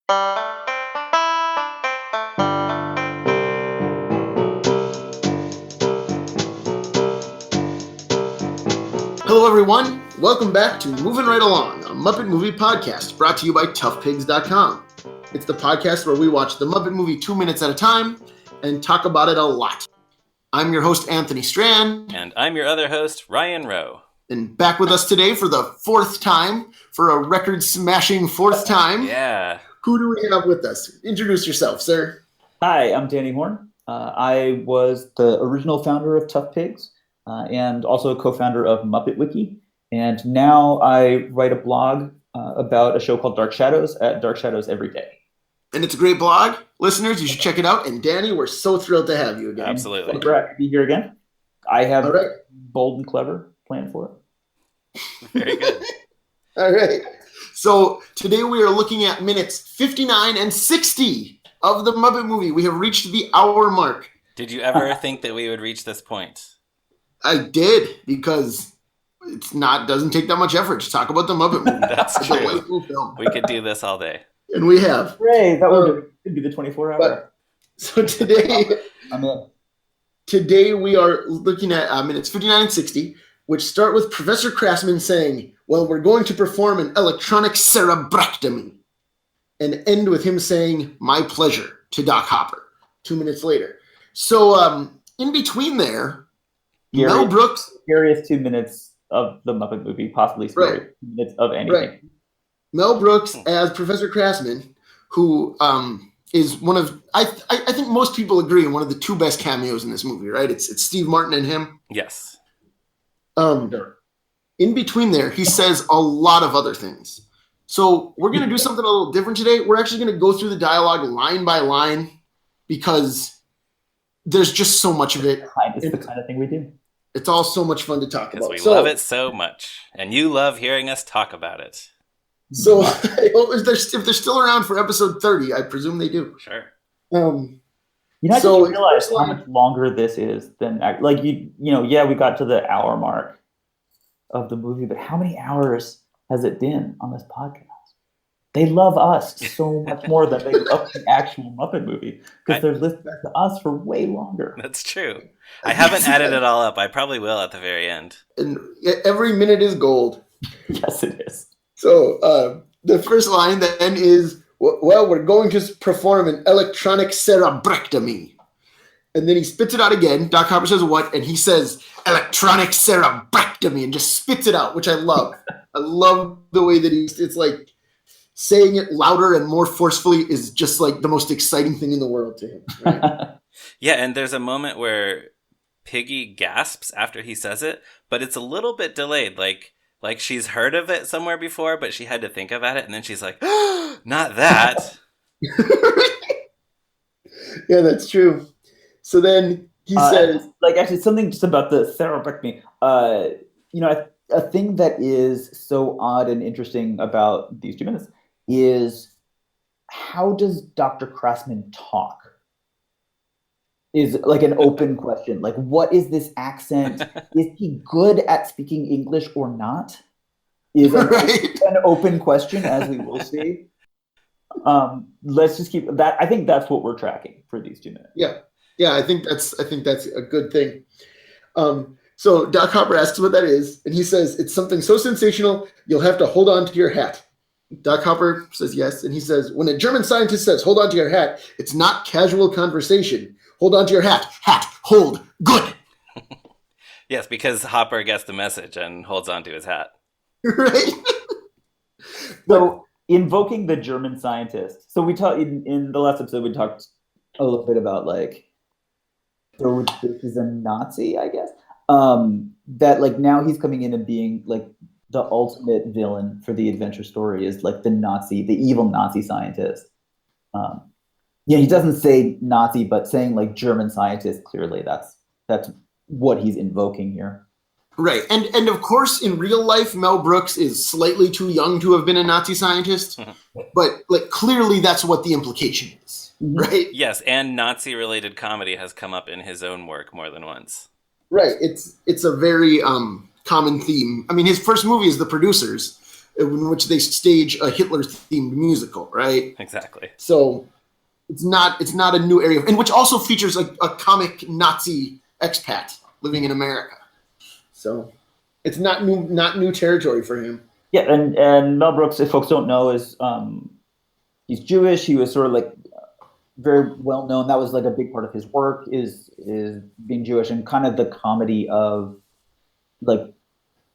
Hello, everyone. Welcome back to Movin' Right Along, a Muppet Movie podcast brought to you by toughpigs.com. It's the podcast where we watch the Muppet movie 2 minutes at a time and talk about it a lot. I'm your host, Anthony Strand. And I'm your other host, Ryan Rowe. And back with us today for the fourth time, for a record-smashing fourth time. Yeah. Who do we have with us? Introduce yourself, sir. Hi, I'm Danny Horn. I was the original founder of Tough Pigs and also a co-founder of Muppet Wiki. And now I write a blog about a show called Dark Shadows at Dark Shadows Every Day. And it's a great blog. Listeners, you should check it out. And Danny, we're so thrilled to have you again. Absolutely. Glad to be here again. I have a bold and clever plan for it. Very good. All right. So today we are looking at minutes 59 and 60 of the Muppet movie. We have reached the hour mark. Did you ever think that we would reach this point? I did, because doesn't take that much effort to talk about the Muppet movie. That's true. Delightful film. We could do this all day. And we have. Hooray, that would be the 24-hour. So today, I'm in. Today we are looking at minutes 59 and 60, which start with Professor Krassman saying, well, we're going to perform an electronic cerebrectomy, and end with him saying, my pleasure, to Doc Hopper 2 minutes later. So in between there, Mel Brooks... Scariest 2 minutes of the Muppet movie, possibly scariest 2 minutes of anything. Right. Mel Brooks as Professor Krassman, who is one of, I think most people agree, one of the two best cameos in this movie, right? It's Steve Martin and him. Yes. In between there, he says a lot of other things. So we're going to do something a little different today. We're actually going to go through the dialogue line by line, because there's just so much of it. It's the kind of thing we do. It's all so much fun to talk about. Because we love it so much, and you love hearing us talk about it. So I hope if they're still around for episode 30, I presume they do. Sure. I just realized how much longer this is than we got to the hour mark of the movie, but how many hours has it been on this podcast? They love us so much more than they love the actual Muppet movie, because they're listening to us for way longer. That's true. I haven't added it all up. I probably will at the very end. And every minute is gold. Yes, it is. So the first line then is, well, we're going to perform an electronic cerebrectomy. And then he spits it out again. Doc Hopper says, what? And he says, electronic cerebrectomy, and just spits it out, which I love. I love the way that it's like saying it louder and more forcefully is just like the most exciting thing in the world to him. Right? Yeah, and there's a moment where Piggy gasps after he says it, but it's a little bit delayed. Like she's heard of it somewhere before, but she had to think about it, and then she's like, oh, not that. Yeah, that's true. So then he says... actually, something just about the cerebrectomy. A thing that is so odd and interesting about these 2 minutes is, how does Dr. Krassman talk? Is like an open question. Like, what is this accent? Is he good at speaking English or not? Is an open question, as we will see. Let's just keep that. I think that's what we're tracking for these 2 minutes. Yeah. I think that's a good thing. So Doc Hopper asks what that is, and he says, it's something so sensational, you'll have to hold on to your hat. Doc Hopper says yes, and he says, when a German scientist says, hold on to your hat, it's not casual conversation. Hold on to your hat. Hat. Hold. Good. Yes, because Hopper gets the message and holds on to his hat. Right? So, invoking the German scientist. So we talked in the last episode, we talked a little bit about, like, this is a Nazi, I guess. That, like, now he's coming in and being, like, the ultimate villain for the adventure story is, like, the evil Nazi scientist. He doesn't say Nazi, but saying, like, German scientist, clearly that's what he's invoking here. Right. And of course, in real life, Mel Brooks is slightly too young to have been a Nazi scientist, but, like, clearly that's what the implication is, right? Yes, and Nazi-related comedy has come up in his own work more than once. Right. It's a very common theme. I mean, his first movie is The Producers, in which they stage a Hitler-themed musical, right? Exactly. So it's not a new area, and which also features a comic Nazi expat living in America. So it's not new territory for him. Yeah, and Mel Brooks, if folks don't know, is he's Jewish. He was sort of like very well known. That was like a big part of his work is being Jewish and kind of the comedy of like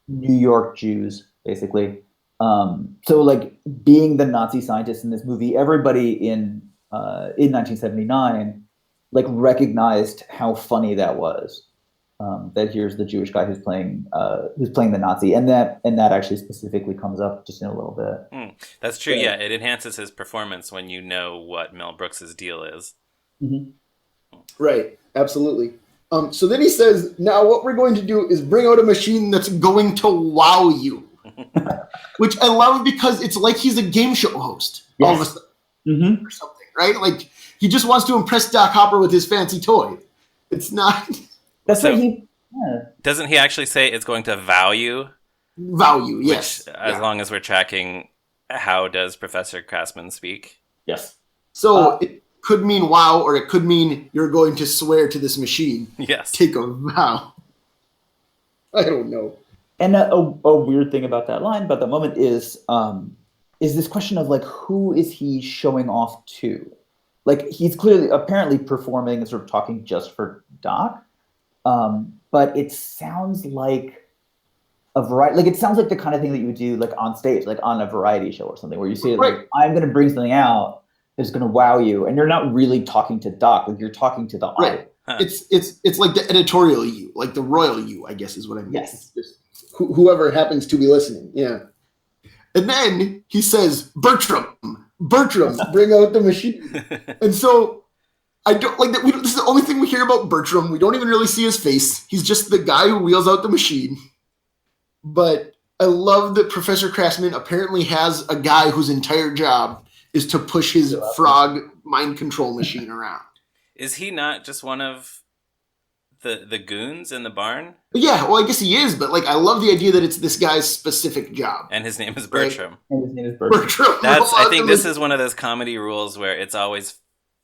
New York Jews, basically. So like being the Nazi scientist in this movie, everybody in 1979 like recognized how funny that was. That here's the Jewish guy who's playing the Nazi, and that actually specifically comes up just in a little bit. That's true. Yeah, it enhances his performance when you know what Mel Brooks's deal is. Mm-hmm. Right. Absolutely. So then he says, "Now what we're going to do is bring out a machine that's going to wow you," which I love because it's like he's a game show host all of a sudden, mm-hmm. or something, right? Like he just wants to impress Doc Hopper with his fancy toy. It's not. That's So, what he. Yeah. Doesn't he actually say it's going to value? Value, yes. Which, as long as we're tracking, how does Professor Krassman speak? Yes. So it could mean wow, or it could mean you're going to swear to this machine. Yes. Take a vow. I don't know. And a weird thing about that line, about that moment, is this question of like, who is he showing off to? Like, he's apparently performing and sort of talking just for Doc. But it sounds like a variety. Like, it sounds like the kind of thing that you would do like on stage, like on a variety show or something, where you say, like, I'm going to bring something out that's going to wow you, and you're not really talking to Doc. Like, you're talking to the audience. Huh. It's like the editorial you, like the royal you, I guess is what I mean. Yes. Whoever happens to be listening. Yeah. And then he says, Bertram, bring out the machine. And so I don't like that. This is the only thing we hear about Bertram. We don't even really see his face. He's just the guy who wheels out the machine. But I love that Professor Krassman apparently has a guy whose entire job is to push his frog mind control machine around. Is he not just one of the goons in the barn? Yeah, well, I guess he is, but like I love the idea that it's this guy's specific job. And his name is Bertram. Right? And his name is Bertram. I think this is one of those comedy rules where it's always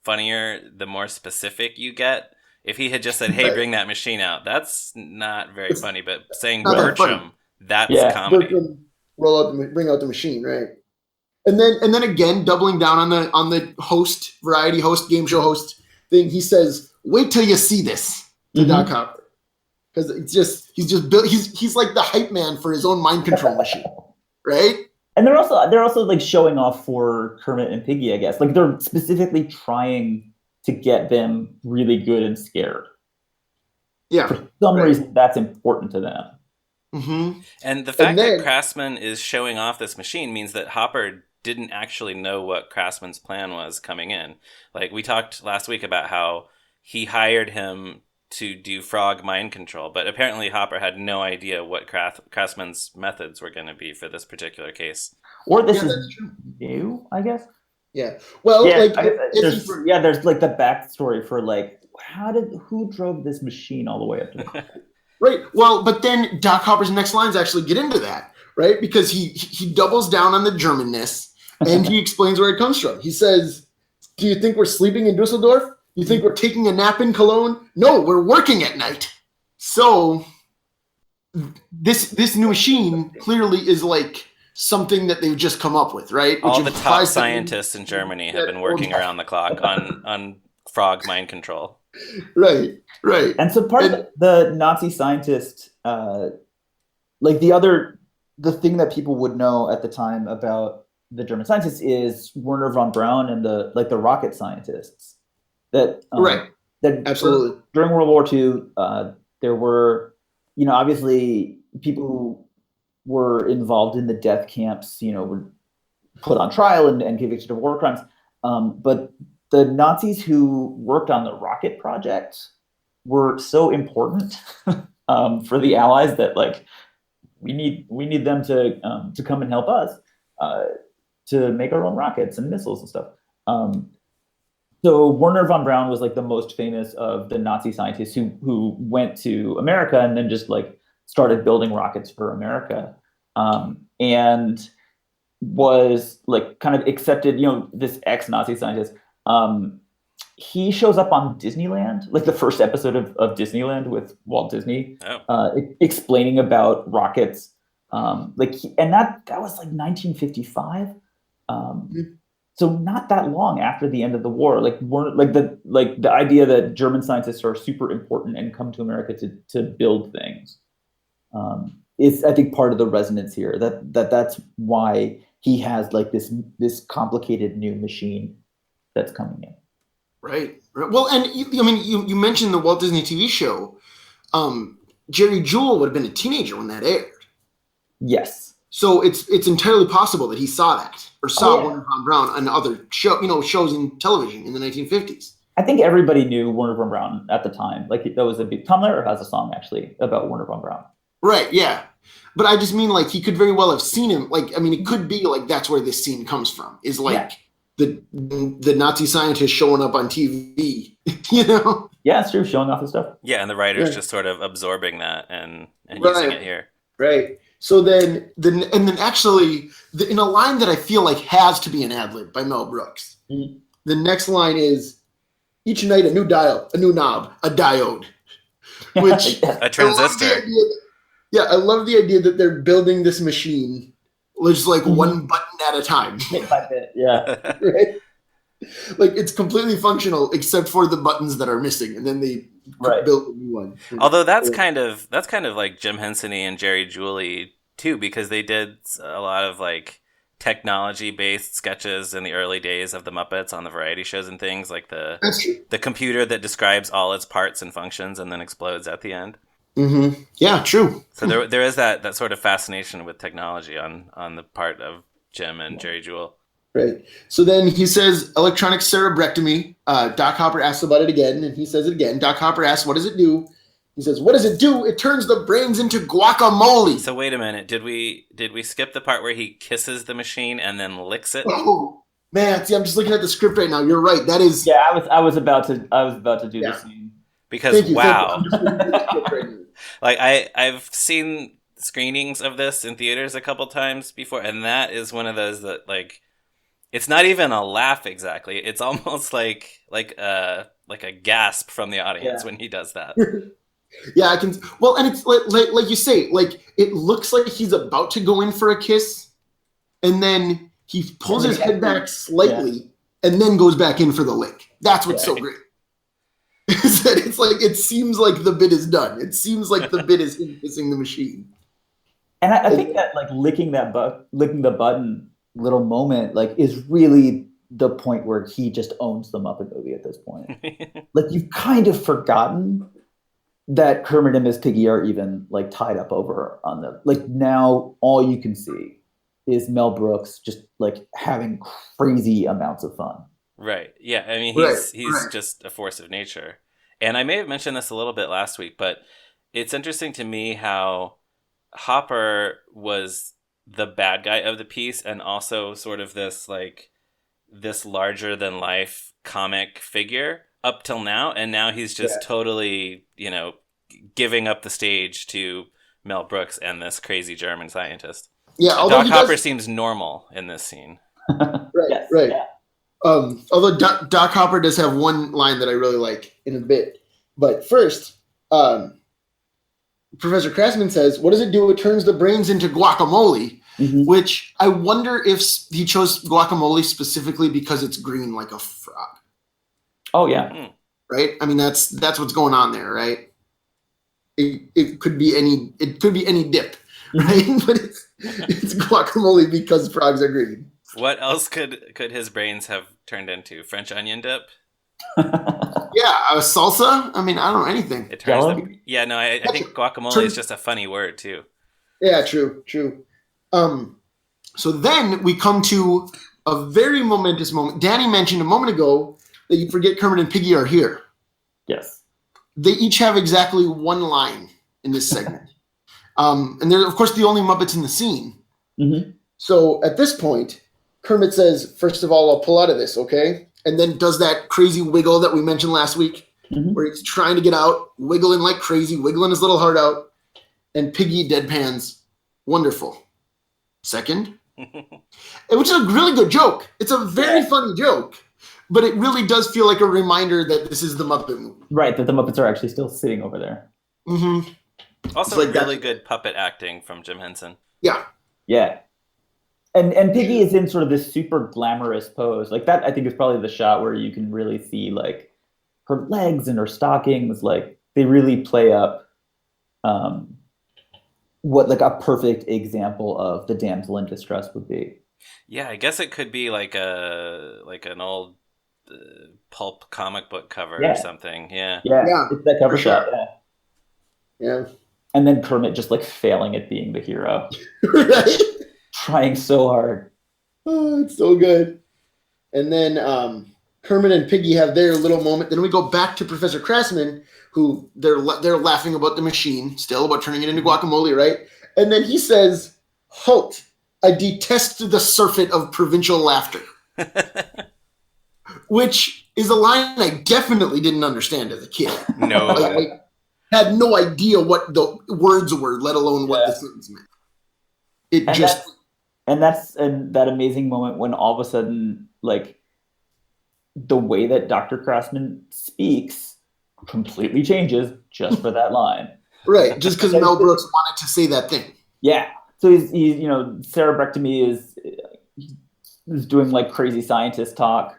funnier the more specific you get. If he had just said, "Hey, bring that machine out," that's not very funny. But saying Bertram, that's comedy. Bertram, bring out the machine, right? And then again, doubling down on the host, variety host, game show host thing, he says, "Wait till you see this," to Doc Hopper, because he's like the hype man for his own mind control machine, right? And they're also like showing off for Kermit and Piggy, I guess. Like they're specifically trying to get them really good and scared. Yeah. For some reason, that's important to them. Mm-hmm. And the fact that Krassman is showing off this machine means that Hopper didn't actually know what Krassman's plan was coming in. Like we talked last week about how he hired him to do frog mind control, but apparently Hopper had no idea what Krassman's methods were going to be for this particular case. Or this is new, I guess. Yeah. Well, there's like the backstory for like who drove this machine all the way up to the Right. Well, but then Doc Hopper's next lines actually get into that, right? Because he doubles down on the Germanness and he explains where it comes from. He says, "Do you think we're sleeping in Dusseldorf? You think we're taking a nap in Cologne? No, we're working at night." So this new machine clearly is like something that they've just come up with, right? All the top scientists in Germany have been working around the clock on frog mind control. Right. And so part of the Nazi scientist, like the thing that people would know at the time about the German scientists is Werner von Braun and the rocket scientists. That absolutely during World War II, there were, obviously people who were involved in the death camps, were put on trial and convicted of war crimes. But the Nazis who worked on the rocket project were so important for the Allies that like we need them to come and help us to make our own rockets and missiles and stuff. So Werner von Braun was like the most famous of the Nazi scientists who went to America and then just like started building rockets for America. And was like kind of accepted, this ex-Nazi scientist. He shows up on Disneyland, like the first episode of Disneyland with Walt Disney, explaining about rockets. And that was like 1955. So not that long after the end of the war, the idea that German scientists are super important and come to America to build things is, I think, part of the resonance here. That's why he has like this complicated new machine that's coming in. Right. Well, and you mentioned the Walt Disney TV show. Jerry Jewell would have been a teenager when that aired. Yes. So it's entirely possible that he saw that or saw Warner von Braun and other shows in television in the 1950s. I think everybody knew Warner von Braun at the time. Like that was a big. Tom Lehrer has a song actually about Warner von Braun. Right. Yeah. But I just mean like he could very well have seen him. Like it could be like that's where this scene comes from. Is like the Nazi scientist showing up on TV. Yeah, it's true. Showing off his stuff. Yeah, and the writer's just sort of absorbing that and using it here. Right. So then actually, in a line that I feel like has to be an ad-lib by Mel Brooks, the next line is, each night a new dial, a new knob, a diode. Which a transistor. I love the idea that they're building this machine just like one button at a time. Bit by bit, yeah. Right? Like it's completely functional except for the buttons that are missing, and then they build a new one. Although that's kind of like Jim Henson-y and Jerry Jewell-y too, because they did a lot of like technology-based sketches in the early days of the Muppets on the variety shows and things, like the computer that describes all its parts and functions and then explodes at the end. Mm-hmm. Yeah, true. So there is that sort of fascination with technology on the part of Jim and Jerry Jewell. Right. So then he says electronic cerebrectomy. Doc Hopper asks about it again, and he says it again. Doc Hopper asks, what does it do? He says, what does it do? It turns the brains into guacamole. So wait a minute. Did we skip the part where he kisses the machine and then licks it? Oh man, see, I'm just looking at the script right now. You're right. That is. Yeah, I was about to do the scene. Because wow. Like I've seen screenings of this in theaters a couple times before, and that is one of those that like it's not even a laugh exactly. It's almost like a gasp from the audience when he does that. Yeah, I can. Well, and it's like you say, like it looks like he's about to go in for a kiss, and then he pulls his head back slightly, and then goes back in for the lick. That's what's so great. Is that it's like it seems like the bit is done. It seems like the bit is him kissing the machine. And I think that like licking the button little moment like is really the point where he just owns the Muppet Movie at this point. Like you've kind of forgotten that Kermit and Miss Piggy are even like tied up over on the like now all you can see is Mel Brooks just like having crazy amounts of fun. Right. Yeah. I mean, he's just a force of nature. And I may have mentioned this a little bit last week, but it's interesting to me how Hopper was the bad guy of the piece and also sort of this larger than life comic figure up till now. And now he's just totally, giving up the stage to Mel Brooks and this crazy German scientist. Yeah. Doc Hopper seems normal in this scene. Right. Yeah. Although Doc Hopper does have one line that I really like in a bit. But first, Professor Krassman says, what does it do? It turns the brains into guacamole, which I wonder if he chose guacamole specifically because it's green like a frog. Oh, yeah. Right? I mean, that's what's going on there, right? It could be any dip, right? But it's guacamole because frogs are green. What else could his brains have turned into? French onion dip? Yeah, salsa? I mean, I don't know anything. It turns them, I think guacamole is just a funny word, too. Yeah, true. So then we come to a very momentous moment. Danny mentioned a moment ago that you forget Kermit and Piggy are here. Yes. They each have exactly one line in this segment. And they're, of course, the only Muppets in the scene. Mm-hmm. So at this point, Kermit says, first of all, I'll pull out of this, okay? And then does that crazy wiggle that we mentioned last week, where he's trying to get out, wiggling like crazy, wiggling his little heart out. And Piggy deadpans, wonderful. Second, which is a really good joke. It's a very funny joke, but it really does feel like a reminder that this is the Muppet movie. Right, that the Muppets are actually still sitting over there. Mm-hmm. Also, It's like really good puppet acting from Jim Henson. Yeah. Yeah. And Piggy is in sort of this super glamorous pose. Like that, I think, is probably the shot where you can really see like her legs and her stockings. Like they really play up what like a perfect example of the damsel in distress would be. Yeah, I guess it could be like an old pulp comic book cover or something. Yeah. Yeah, it's that cover shot. Sure. Yeah. And then Kermit just like failing at being the hero, Right? trying so hard. Oh, it's so good. And then Kermit and Piggy have their little moment. Then we go back to Professor Krassman, who they're laughing about the machine, still about turning it into guacamole, right? And then he says, "Halt! I detest the surfeit of provincial laughter," which is a line I definitely didn't understand as a kid. No. I had no idea what the words were, let alone what the sentence meant. That's that amazing moment when all of a sudden, like, the way that Dr. Krassman speaks completely changes just for that line. Right, just because Mel Brooks wanted to say that thing. Yeah. So he's cerebrectomy is doing like crazy scientist talk.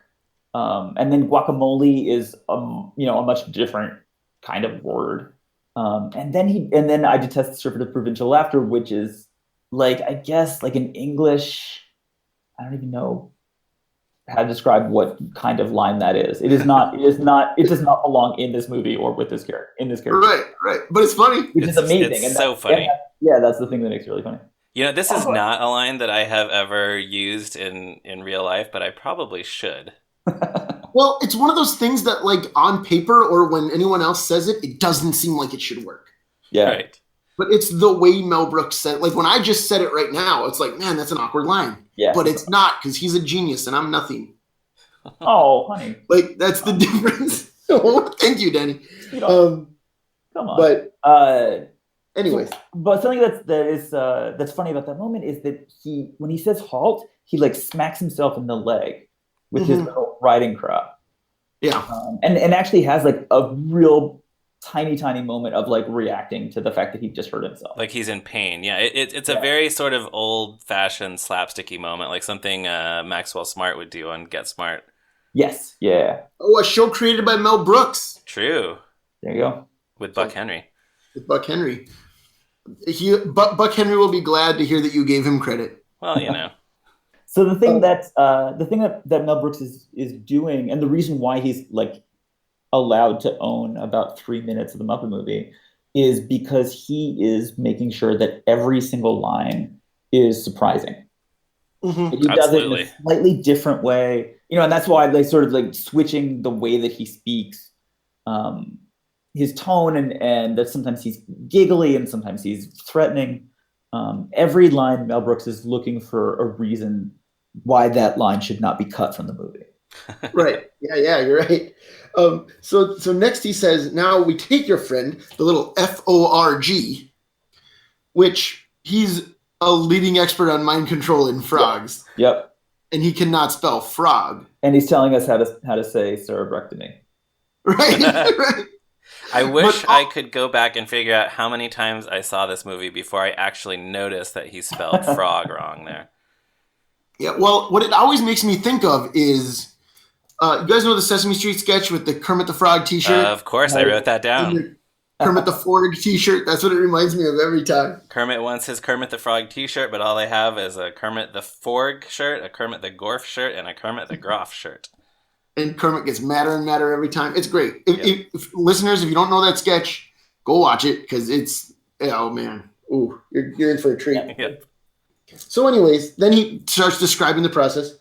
And then guacamole is a much different kind of word. And then I detest the surfeit of provincial laughter, which is like, I guess, like in English, I don't even know how to describe what kind of line that is. It does not belong in this movie or with this character, Right. But it's funny. Which is amazing. It's so funny. Yeah, that's the thing that makes it really funny. This is not a line that I have ever used in real life, but I probably should. Well, it's one of those things that, like, on paper or when anyone else says it, it doesn't seem like it should work. Yeah. Right. But it's the way Mel Brooks said it. Like, when I just said it right now, it's like, man, that's an awkward line. Yeah. But it's not, because he's a genius and I'm nothing. Oh, honey. Like, that's the difference. Oh, thank you, Danny. Come on. But anyways. But something that's funny about that moment is that when he says halt, he like smacks himself in the leg with his little riding crop. Yeah. And actually has like a real tiny moment of like reacting to the fact that he just hurt himself. Like he's in pain. Yeah, it's a very sort of old-fashioned slapsticky moment, like something Maxwell Smart would do on Get Smart. Yes, yeah. Oh, a show created by Mel Brooks. True. There you go. With Buck Henry. With Buck Henry. Buck Henry will be glad to hear that you gave him credit. Well, So the thing that Mel Brooks is doing, and the reason why he's like allowed to own about 3 minutes of the Muppet Movie, is because he is making sure that every single line is surprising. Mm-hmm. He does it in a slightly different way, and that's why they sort of like switching the way that he speaks, his tone, and that sometimes he's giggly and sometimes he's threatening. Every line Mel Brooks is looking for a reason why that line should not be cut from the movie. Right. Yeah, you're right. So next he says, "Now we take your friend, the little FORG," which he's a leading expert on mind control in frogs. Yep. And he cannot spell frog. And he's telling us how to say cerebrectomy. Right. I wish I could go back and figure out how many times I saw this movie before I actually noticed that he spelled frog wrong there. Yeah, well, what it always makes me think of is, you guys know the Sesame Street sketch with the Kermit the Frog t-shirt? Of course, I wrote that down. Kermit the Forg t-shirt, that's what it reminds me of every time. Kermit wants his Kermit the Frog t-shirt, but all they have is a Kermit the Forg shirt, a Kermit the Gorf shirt, and a Kermit the Groff shirt. And Kermit gets madder and madder every time. It's great. If listeners, if you don't know that sketch, go watch it, because it's, oh man, ooh, you're in for a treat. Yep. So anyways, then he starts describing the process.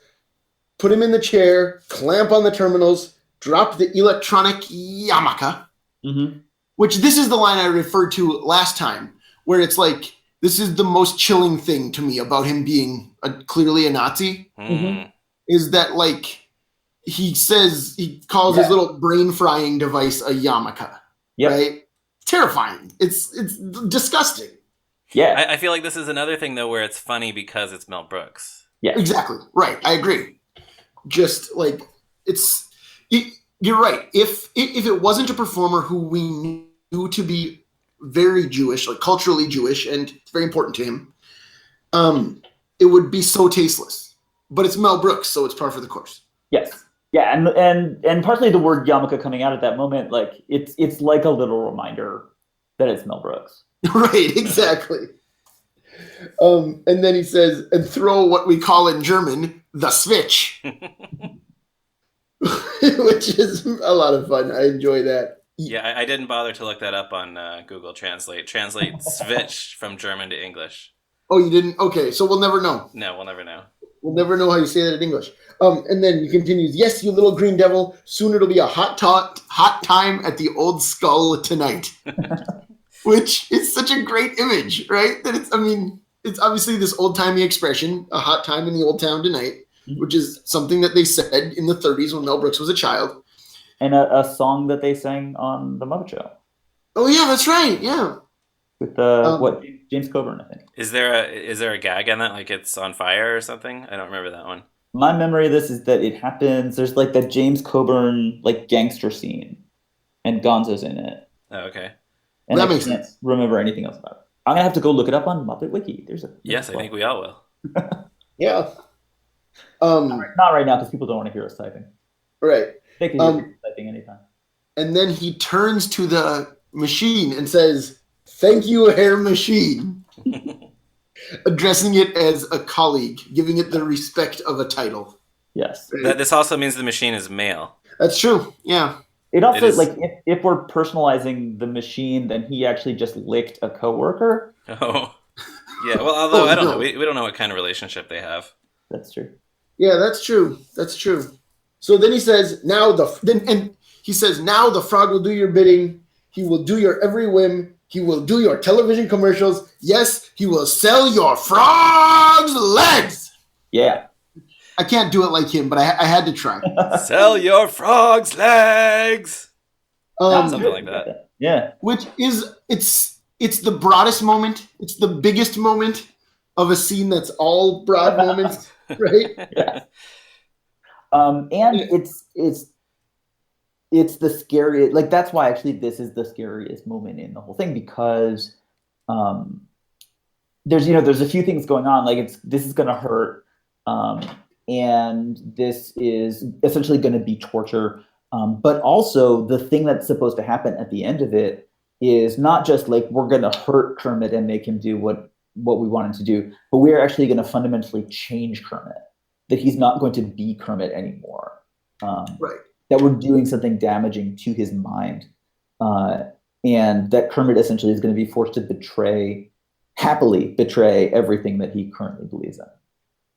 Put him in the chair, clamp on the terminals, drop the electronic yarmulke, which this is the line I referred to last time, where it's like, this is the most chilling thing to me about him being clearly a Nazi, is that like, he calls his little brain frying device a yarmulke, right? Terrifying. It's disgusting. Yeah. I feel like this is another thing though where it's funny because it's Mel Brooks. Yeah. Exactly. Right. I agree. Just like you're right. If it wasn't a performer who we knew to be very Jewish, like culturally Jewish, and it's very important to him, it would be so tasteless. But it's Mel Brooks, so it's par for the course. Yes. Yeah, and partially the word yarmulke coming out at that moment, like it's like a little reminder that it's Mel Brooks. Right, exactly. And then he says, and throw what we call in German, the switch. Which is a lot of fun. I enjoy that. Yeah, I didn't bother to look that up on Google Translate. Translate switch from German to English. Oh, you didn't? Okay, so we'll never know. No, we'll never know. We'll never know how you say that in English. And then he continues, yes, you little green devil, soon it'll be a hot time at the old skull tonight. Which is such a great image, right? That it's obviously this old-timey expression, a hot time in the old town tonight, which is something that they said in the 30s when Mel Brooks was a child. And a song that they sang on The Muppet Show. Oh, yeah, that's right, yeah. With James Coburn, I think. Is there a gag in that, like it's on fire or something? I don't remember that one. My memory of this is that it happens. There's like that James Coburn like gangster scene, and Gonzo's in it. Oh, okay. And that I makes can't sense. remember anything else about it. I'm gonna have to go look it up on Muppet Wiki. Yes, I think we all will. Yeah. Not right now because people don't want to hear us typing. Right. They can hear people typing anytime. And then he turns to the machine and says, "Thank you, hair machine," addressing it as a colleague, giving it the respect of a title. Yes. This also means the machine is male. That's true. Yeah. It also, It is- like, if we're personalizing the machine, then he actually just licked a coworker. Oh, yeah. Well, although I don't no. know, we don't know what kind of relationship they have. That's true. Yeah, that's true. That's true. So then he says, now the frog will do your bidding. He will do your every whim. He will do your television commercials. Yes, he will sell your frog's legs. Yeah. I can't do it like him, but I had to try. Sell your frog's legs. Something Um, like that. Yeah. which is it's the broadest moment. It's the biggest moment of a scene that's all broad moments, right? Yeah. And it's the scariest. Like that's why actually this is the scariest moment in the whole thing because there's a few things going on. Like this is gonna hurt, and this is essentially going to be torture. But also the thing that's supposed to happen at the end of it is not just like we're going to hurt Kermit and make him do what we want him to do, but we are actually going to fundamentally change Kermit. That he's not going to be Kermit anymore. Right. That we're doing something damaging to his mind, and that Kermit essentially is going to be forced to happily betray everything that he currently believes in.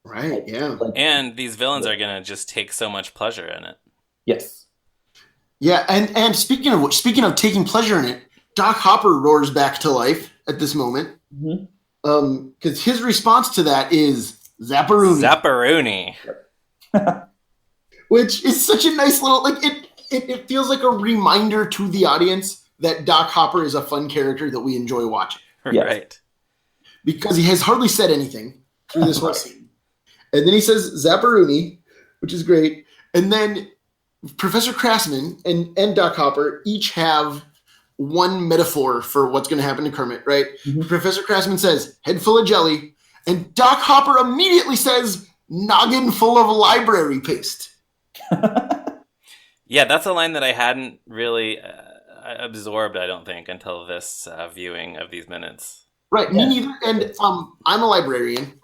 Right. Yeah. And these villains are gonna just take so much pleasure in it. Yes. Yeah. And speaking of taking pleasure in it, Doc Hopper roars back to life at this moment. Mm-hmm. Because his response to that is Zapparoonie. Zapparoonie. Which is such a nice little, like, it feels like a reminder to the audience that Doc Hopper is a fun character that we enjoy watching. Yes. Right. Because he has hardly said anything through this whole scene. And then he says Zapparoonie, which is great. And then Professor Krassman and Doc Hopper each have one metaphor for what's going to happen to Kermit, right? Mm-hmm. Professor Krassman says, head full of jelly. And Doc Hopper immediately says, noggin full of library paste. Yeah, that's a line that I hadn't really absorbed, I don't think, until this viewing of these minutes. Right, me neither. And I'm a librarian.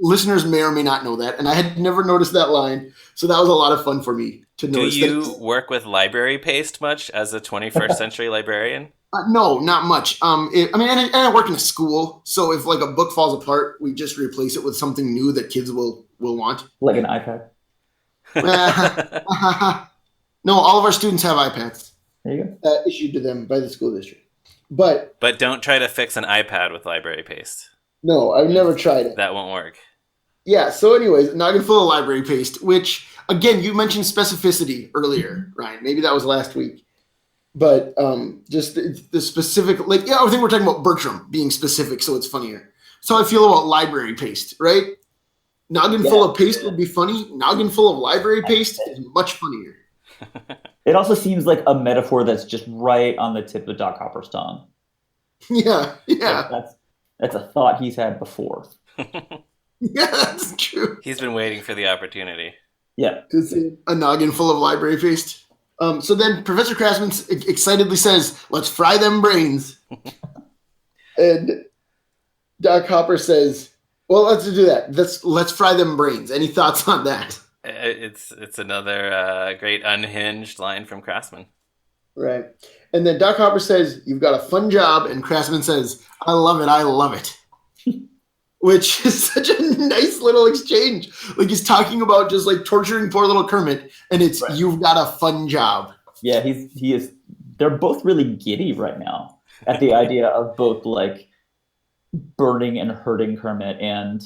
Listeners may or may not know that, and I had never noticed that line, so that was a lot of fun for me to notice. Do you work with library paste much as a 21st century librarian? No, not much. I work in a school, so if like a book falls apart, we just replace it with something new that kids will want. Like an iPad. No, all of our students have iPads. There you go. Issued to them by the school district. But don't try to fix an iPad with library paste. no, I've never tried it. That won't work. Yeah, so anyways, noggin full of library paste, which, again, you mentioned specificity earlier, Ryan. Maybe that was last week. But just the specific, like, yeah, I think we're talking about Bertram being specific, so it's funnier. So I feel about library paste, right? Noggin full of paste would be funny. Noggin full of library paste is much funnier. It also seems like a metaphor that's just right on the tip of Doc Hopper's tongue. Yeah, Like yeah, that's a thought he's had before. yeah, that's true. He's been waiting for the opportunity. Yeah. To see a noggin full of library paste. So then Professor Krassman excitedly says, "Let's fry them brains." And Doc Hopper says, "Well, let's do that. Let's fry them brains." Any thoughts on that? It's another great unhinged line from Krassman. Right. And then Doc Hopper says, "You've got a fun job," and Krassman says, "I love it. I love it." Which is such a nice little exchange. Like he's talking about just like torturing poor little Kermit, and it's Right. "You've got a fun job." Yeah, he is. They're both really giddy right now at the idea of both like burning and hurting Kermit and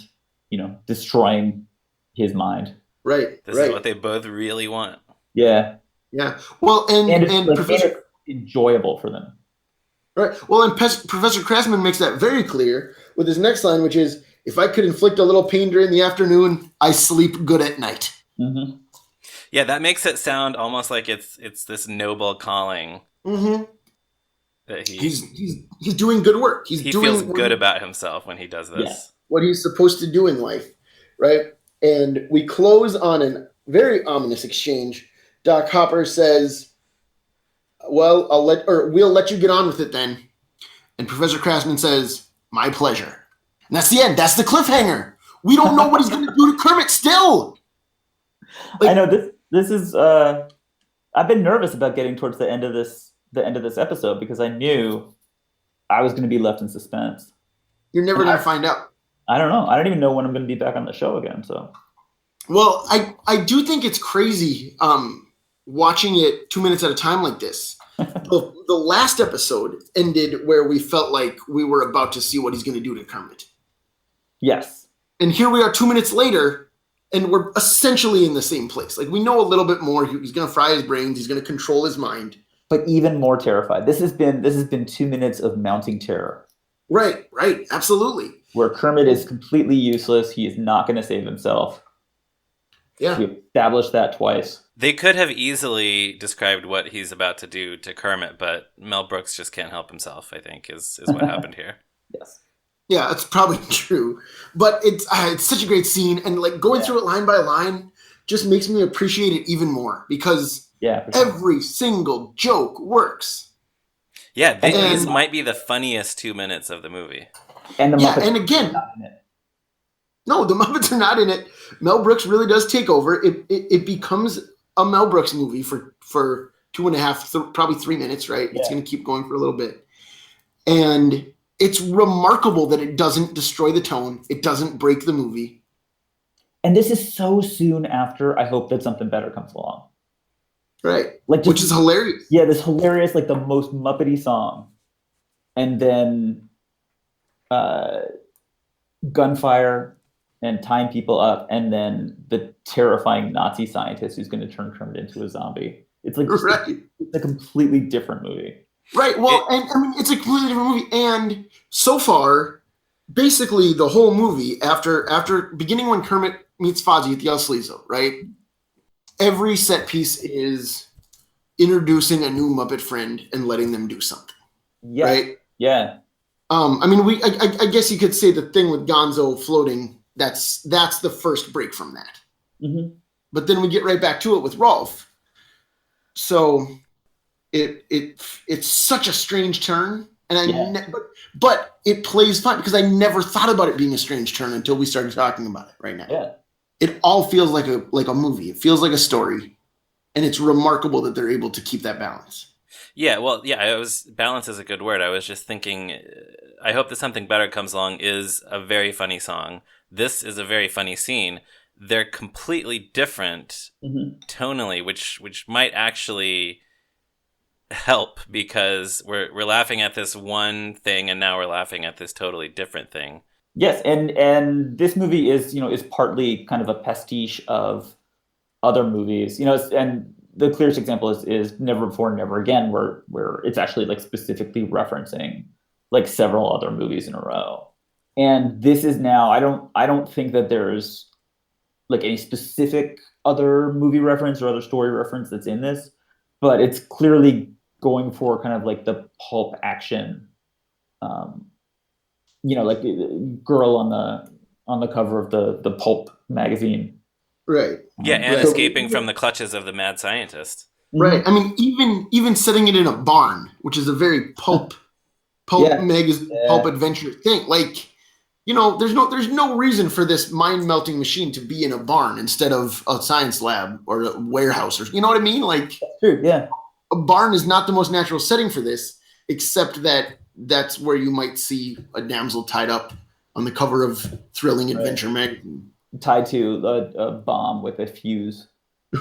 destroying his mind. Right. This right. is what they both really want. Yeah, Yeah. Well, and and it's, and like, Professor and it's enjoyable for them. right. Well, and Professor Krassman makes that very clear with his next line, which is, "If I could inflict a little pain during the afternoon, I sleep good at night." Mm-hmm. Yeah, that makes it sound almost like it's this noble calling Mm-hmm. that He's doing good work. he feels good about himself when he does this. Yeah. what he's supposed to do in life, right? And we close on a very ominous exchange. Doc Hopper says, "Well, we'll let you get on with it then." And Professor Krassman says, "My pleasure." And that's the end. That's the cliffhanger. We don't know what he's going to do to Kermit still. I know this is I've been nervous about getting towards the end of this episode because I knew I was going to be left in suspense. You're never going to find out. I don't know. I don't even know when I'm going to be back on the show again. So, Well, I do think it's crazy watching it 2 minutes at a time like this. The last episode ended where we felt like we were about to see what he's going to do to Kermit. yes. And here we are 2 minutes later, and we're essentially in the same place. Like, we know a little bit more. He's going to fry his brains. He's going to control his mind. But even more terrified. This has been 2 minutes of mounting terror. Right, absolutely. Where Kermit is completely useless. He is not going to save himself. Yeah. We established that twice. They could have easily described what he's about to do to Kermit, but Mel Brooks just can't help himself, I think, is what happened here. Yes. Yeah, that's probably true. But it's such a great scene, and like going through it line by line just makes me appreciate it even more because for sure. every single joke works. Yeah, these might be the funniest 2 minutes of the movie. And the Muppets and again, are not in it. no, the Muppets are not in it. Mel Brooks really does take over. It becomes a Mel Brooks movie for 2.5, probably 3 minutes, right? Yeah. It's going to keep going for a little bit. And it's remarkable that it doesn't destroy the tone. It doesn't break the movie. And this is so soon after I hope that something better comes along. Right. Like Which is hilarious. Yeah, this hilarious, like the most Muppety song. And then gunfire and tying people up, and then the terrifying Nazi scientist who's going to turn Kermit into a zombie. It's like Right. It's a completely different movie. Right. Well, and I mean, it's a completely different movie. And so far, basically the whole movie, after beginning when Kermit meets Fozzie at the El Sleazo, right? Every set piece is introducing a new Muppet friend and letting them do something. Yeah. Right? Yeah. I mean, I guess you could say the thing with Gonzo floating, that's the first break from that. Mm-hmm. But then we get right back to it with Rolf. So it's such a strange turn, and but it plays fun because I never thought about it being a strange turn until we started talking about it right now. Yeah. It all feels like a movie. It feels like a story, and it's remarkable that they're able to keep that balance. Yeah, well, yeah, balance is a good word. I was just thinking, I hope that something better comes along is a very funny song. This is a very funny scene. They're completely different tonally, which might actually help because we're laughing at this one thing and now we're laughing at this totally different thing. Yes, and this movie is partly kind of a pastiche of other movies, and the clearest example is Never Before, Never Again, where it's actually like specifically referencing like several other movies in a row. And this is now, I don't think that there's like any specific other movie reference or other story reference that's in this, but it's clearly going for kind of like the pulp action, like girl on the cover of the pulp magazine. Right. Yeah, and Right. escaping from the clutches of the mad scientist. Right. I mean, even setting it in a barn, which is a very pulp magazine, pulp adventure thing. Like, there's no reason for this mind melting machine to be in a barn instead of a science lab or a warehouse, or you know what I mean? Like, that's true. Yeah. A barn is not the most natural setting for this, except that that's where you might see a damsel tied up on the cover of Thrilling Adventure magazine, tied to a bomb with a fuse.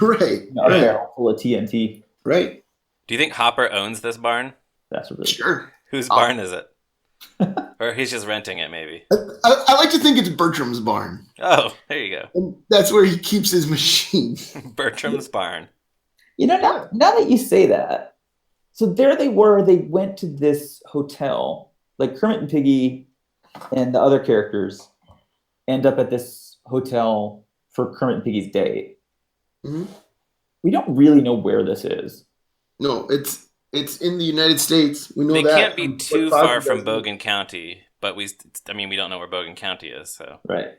Right. A barrel full of TNT. Right. Do you think Hopper owns this barn? That's really sure. Whose barn is it? Or he's just renting it, maybe. I like to think it's Bertram's barn. Oh, there you go. And that's where he keeps his machines. Bertram's barn. Now that you say that, so there they were. They went to this hotel. Like Kermit and Piggy and the other characters end up at this hotel for Kermit and Piggy's date. Mm-hmm. We don't really know where this is. No, it's in the United States. We know they that. They can't be too far from Bogan County, but we don't know where Bogan County is, so. Right.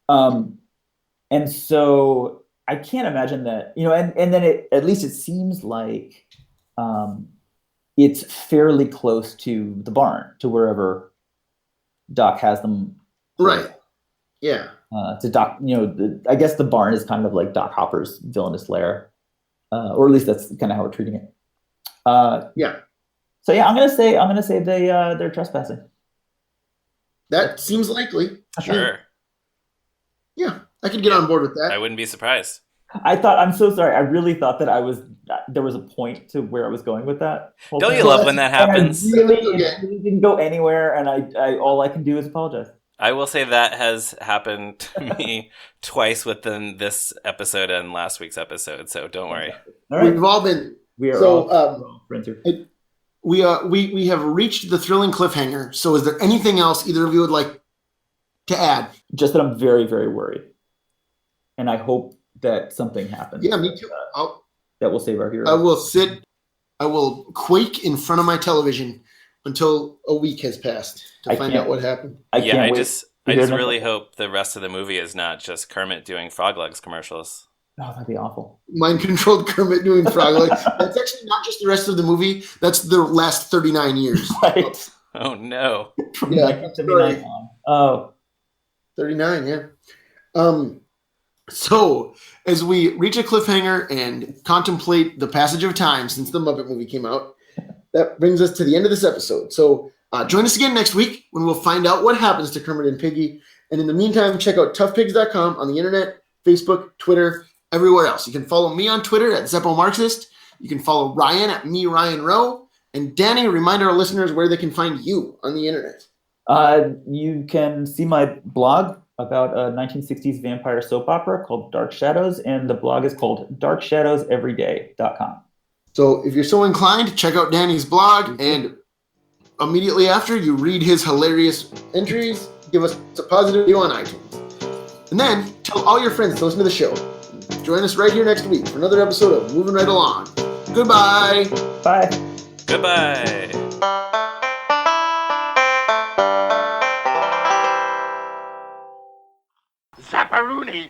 And so I can't imagine that, and then at least it seems like it's fairly close to the barn, to wherever Doc has them. Right. Yeah. To Doc, I guess the barn is kind of like Doc Hopper's villainous lair, or at least that's kind of how we're treating it. Yeah. So yeah, I'm gonna say they're trespassing. That seems likely. Sure. Yeah, I could get on board with that. I wouldn't be surprised. I'm so sorry. I really thought that there was a point to where I was going with that. Don't you love when that happens? It really didn't go anywhere, and I all I can do is apologize. I will say that has happened to me twice within this episode and last week's episode, so don't worry. All right. We've all been. We are we have reached the thrilling cliffhanger. So, is there anything else either of you would like to add? Just that I'm very, very worried, and I hope that something happens. Yeah, me too. That will save our hero. I will quake in front of my television until a week has passed to find out what happened. I just really hope the rest of the movie is not just Kermit doing Frog Legs commercials. Oh, that'd be awful. Mind-controlled Kermit doing Frog Legs. That's actually not just the rest of the movie. That's the last 39 years. Right. Oh, no. From 1979 on. Oh. 39, yeah. So, as we reach a cliffhanger and contemplate the passage of time since the Muppet movie came out, that brings us to the end of this episode. So, join us again next week when we'll find out what happens to Kermit and Piggy. And in the meantime, check out toughpigs.com on the internet, Facebook, Twitter, everywhere else. You can follow me on Twitter at ZeppoMarxist. You can follow Ryan at @MeRyanRowe. And Danny, remind our listeners where they can find you on the internet. You can see my blog about a 1960s vampire soap opera called Dark Shadows, and the blog is called darkshadowseveryday.com. So if you're so inclined, check out Danny's blog, and immediately after you read his hilarious entries, give us a positive review on iTunes. And then tell all your friends to listen to the show. Join us right here next week for another episode of Moving Right Along. Goodbye. Bye. Goodbye. Zapparoonie!